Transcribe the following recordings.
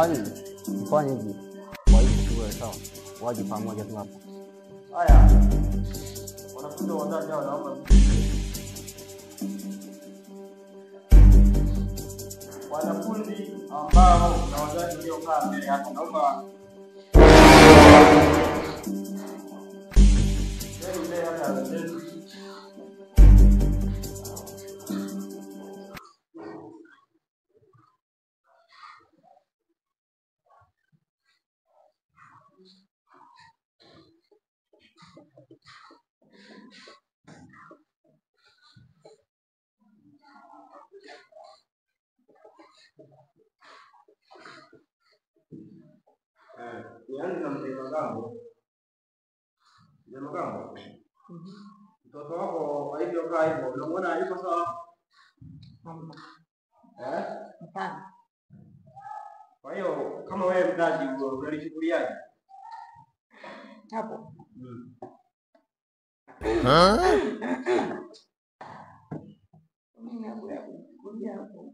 Bali mfanye hivi. Kwa hiyo tuwe sawa. Waje pamoja tu hapa. Haya. Wanafunzi wa ndani hao naomba. Wanafunzi ambao na wazazi waliokaa mbele hapa naomba nianze na mzee Magambo. Mzee Magambo. Mtoto wako alivyokaa hivyo, unamuona yuko sawa? Hapana. Kwa hiyo kama wewe mzazi unalichukuliaje? Hapo. Mimi nakuja hapo.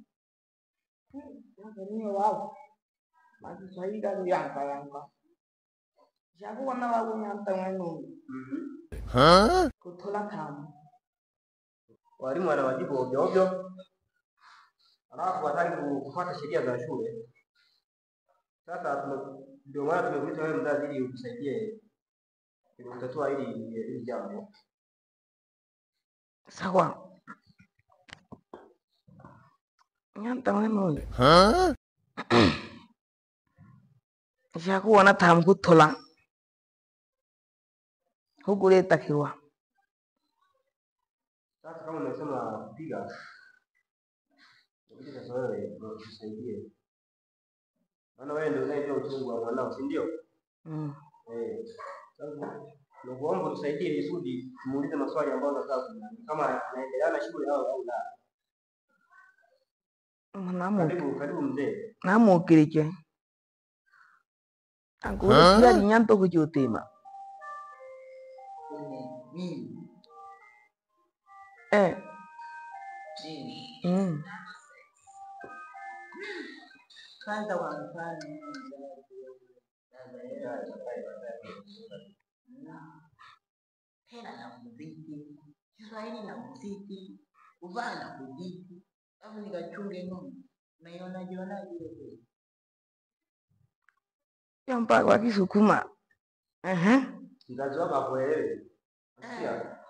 Ndio wao. Basi saida ni yanka. Jabu wana wao nyanta wenu. Kutola kama. Walimu wanawajibu ovyo ovyo. Alafu hataki kufuata sheria za shule. Sasa ndio maana tumekuita wewe mzazi ili utusaidie kutatua hili jambo. Sawa. Nyanta wenu. Jabu wana tamku tola. Huguleta kiwa. Sasa kama unasema kupiga, ndio sasa wewe utusaidie. Maana wewe ndio unayejua uchungu wa mwanao, si ndio? Sasa nakuomba utusaidie ili tumuulize maswali ambayo nataka kama anaendelea na shule au la. Karibu mzee. Namu kirike. Angkusia nyanto kujutema. Kwanza wanafanya tena na muziki, Kiswahili na muziki, uvaa na muziki, alafu nikachunge ng'ombe. Unaionaje hiyo? Yampa kwa Kisukuma. Mzazi wako hakuelewi. Sikia.